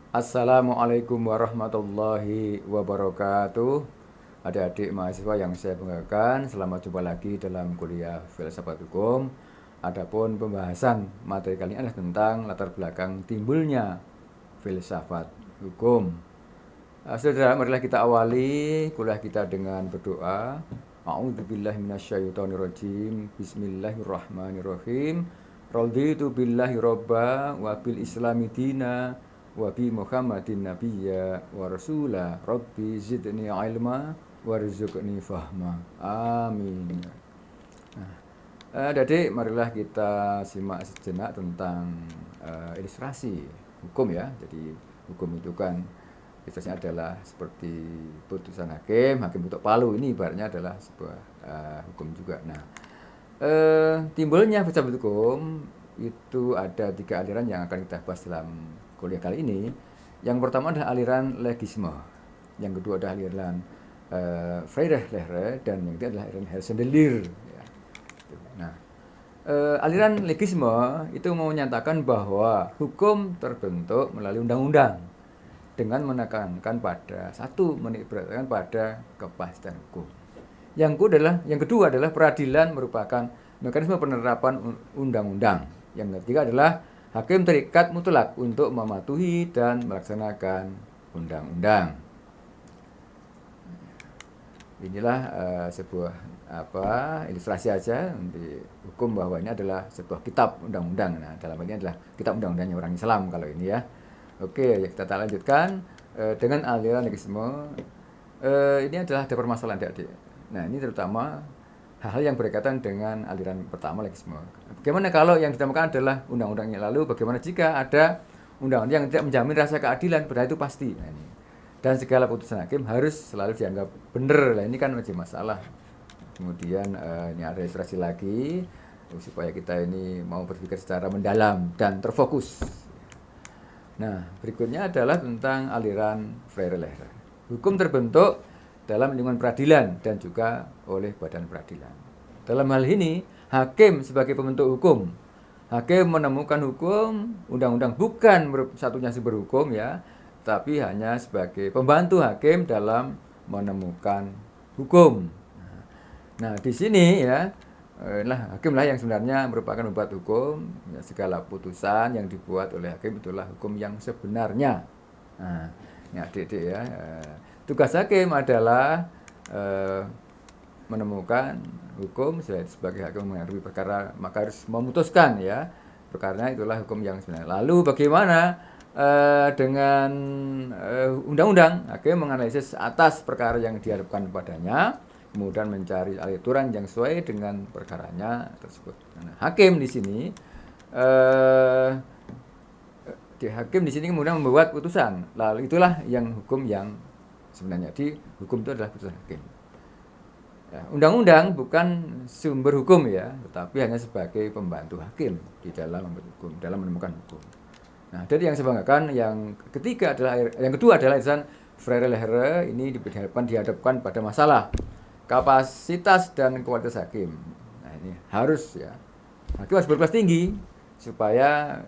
Assalamualaikum warahmatullahi wabarakatuh. Adik-adik mahasiswa yang saya banggakan, selamat jumpa lagi dalam kuliah Filsafat Hukum. Adapun pembahasan materi kali ini adalah tentang latar belakang timbulnya filsafat hukum. Saudara, marilah kita awali kuliah kita dengan berdoa. A'udzubillahi minasyaitonirrajim. Bismillahirrahmanirrahim. Raditu billahi robba wa bil islami dina wa bi Muhammadin nabiyya wa rasula rabbi zidni ilma warzuqni fahma. Amin. Adik, marilah kita simak sejenak tentang ilustrasi hukum ya. Jadi hukum itu kan ilustrasinya adalah seperti putusan hakim, hakim untuk palu, ini ibaratnya adalah sebuah hukum juga. Nah, timbulnya filsafat hukum itu ada 3 aliran yang akan kita bahas dalam kuliah kali ini. Yang pertama adalah aliran legisme, yang kedua adalah aliran Freire-Lehre, dan yang ketiga adalah aliran Hersendelir. Ya. Nah, aliran legisme itu menyatakan bahwa hukum terbentuk melalui undang-undang dengan menekankan pada menitikberatkan pada kepastian hukum. Yang kedua adalah peradilan merupakan mekanisme penerapan undang-undang. Yang ketiga adalah hakim terikat mutlak untuk mematuhi dan melaksanakan undang-undang. Inilah sebuah ilustrasi aja di hukum bahwa ini adalah sebuah kitab undang-undang. Nah, dalam ini adalah kitab undang-undangnya orang Islam kalau ini ya. Oke, kita lanjutkan dengan aliran legisme. Ini adalah ada permasalahan adik-adik. Nah, ini terutama hal-hal yang berkaitan dengan aliran pertama legisme. Bagaimana kalau yang ditemukan adalah undang-undangnya, lalu bagaimana jika ada undang-undang yang tidak menjamin rasa keadilan, padahal itu pasti. Nah, ini. Dan segala putusan hakim harus selalu dianggap benar. Nah, ini kan menjadi masalah. Kemudian ini ada ilustrasi lagi supaya kita ini mau berpikir secara mendalam dan terfokus. Nah, berikutnya adalah tentang aliran Freire-Lehre. Hukum terbentuk dalam lingkungan peradilan dan juga oleh badan peradilan. Dalam hal ini, hakim sebagai pembentuk hukum. Hakim menemukan hukum, undang-undang bukan satunya sumber hukum ya, tapi hanya sebagai pembantu hakim dalam menemukan hukum. Nah, di sini ya, hakimlah yang sebenarnya merupakan pembuat hukum. Ya, segala putusan yang dibuat oleh hakim itulah hukum yang sebenarnya. Nah, ini adik-adik ya. Tugas hakim adalah menemukan hukum sebagai hakim menghadapi perkara, maka harus memutuskan ya perkara itulah hukum yang sebenarnya. Lalu bagaimana dengan undang-undang? Hakim menganalisis atas perkara yang dihadapkan padanya, kemudian mencari aturan yang sesuai dengan perkaranya tersebut. Nah, hakim di sini kemudian membuat putusan. Lalu itulah yang hukum yang sebenarnya. Jadi hukum itu adalah putusan hakim. Ya, undang-undang bukan sumber hukum ya, tetapi hanya sebagai pembantu hakim di dalam membuat hukum, dalam menemukan hukum. Nah, jadi yang saya banggakan yang kedua adalah irisan Freire-Lehre. Ini dihadapkan pada masalah kapasitas dan kualitas hakim. Nah, ini harus ya, hakim harus berkelas tinggi supaya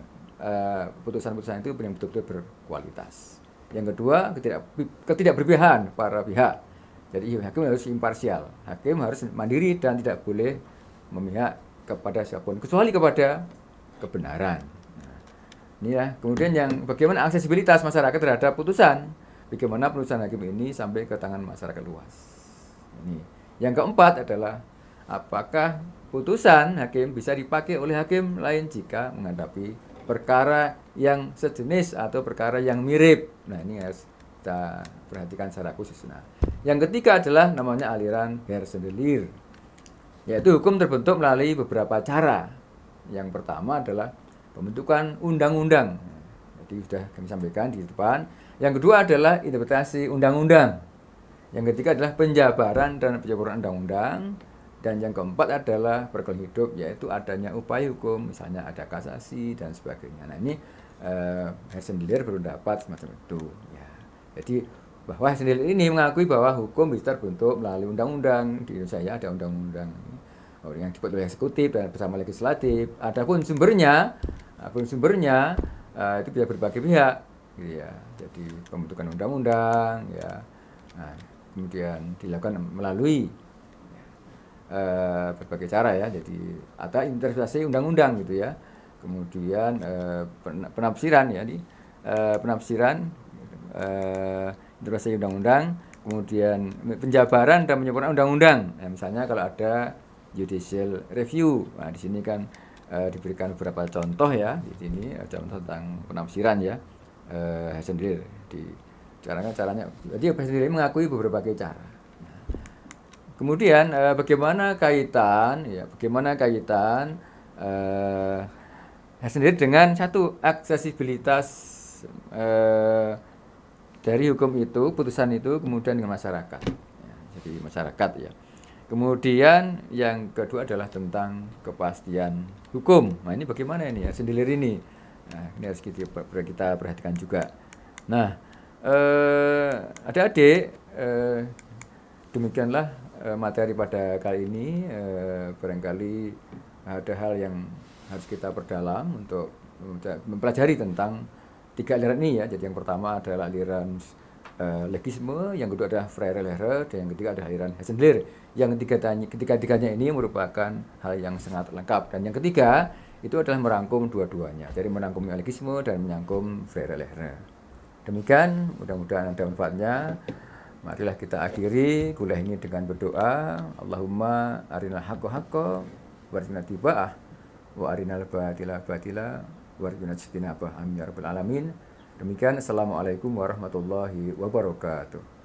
putusan-putusan itu betul-betul berkualitas. Yang kedua, ketidakberpihakan para pihak. Jadi hakim harus imparsial. Hakim harus mandiri dan tidak boleh memihak kepada siapapun kecuali kepada kebenaran. Nah, ini ya. Kemudian yang bagaimana aksesibilitas masyarakat terhadap putusan. Bagaimana putusan hakim ini sampai ke tangan masyarakat luas. Ini. Yang keempat adalah apakah putusan hakim bisa dipakai oleh hakim lain jika menghadapi perkara yang sejenis atau perkara yang mirip. Nah, ini harus kita perhatikan secara khusus. Nah, yang ketiga adalah namanya aliran Hersendelir, yaitu hukum terbentuk melalui beberapa cara. Yang pertama adalah pembentukan undang-undang. Jadi sudah kami sampaikan di depan. Yang kedua adalah interpretasi undang-undang. Yang ketiga adalah penjabaran dan penyempurnaan undang-undang. Dan yang keempat adalah berkelanjutan hidup, yaitu adanya upaya hukum, misalnya ada kasasi dan sebagainya. Nah, ini Hersendelir berpendapat semacam itu. Ya. Jadi bahwa Hersendelir ini mengakui bahwa hukum bisa terbentuk melalui undang-undang. Di Indonesia ya, ada undang-undang yang dibuat oleh eksekutif dan bersama legislatif. Adapun sumbernya itu bisa berbagai pihak. gitu ya. Jadi pembentukan undang-undang ya. Nah, kemudian dilakukan melalui berbagai cara ya. Jadi ada interpretasi undang-undang gitu ya. Kemudian penafsiran ya di penafsiran interpretasi undang-undang, kemudian penjabaran dan penyempurnaan undang-undang. Nah, misalnya kalau ada judicial review, nah, di sini kan diberikan beberapa contoh ya. Di sini ada contoh tentang penafsiran ya, sendiri di caranya. Jadi sendiri mengakui beberapa cara. Kemudian bagaimana kaitan sendiri dengan satu aksesibilitas eh, dari hukum itu, putusan itu kemudian dengan masyarakat. Ya, jadi masyarakat ya. Kemudian yang kedua adalah tentang kepastian hukum. Nah ini bagaimana ini ya sendiri ini. Nah ini harus kita perhatikan juga. Nah adik-adik demikianlah materi pada kali ini. Barangkali ada hal yang harus kita perdalam untuk mempelajari tentang tiga aliran ini ya. Jadi yang pertama adalah aliran legisme, yang kedua adalah freie Lehre, dan yang ketiga adalah aliran Hessendler. Yang ketiga-tiganya ini merupakan hal yang sangat lengkap. Dan yang ketiga itu adalah merangkum dua-duanya. Jadi merangkum legisme dan merangkum freie Lehre. Demikian, mudah-mudahan ada manfaatnya. Marilah kita akhiri kuliah ini dengan berdoa. Allahumma arinal haqqo haqqo warina tiba'ah wa arinal batila batila warina ijtinabah. Amin ya rabbal alamin. Demikian, assalamualaikum warahmatullahi wabarakatuh.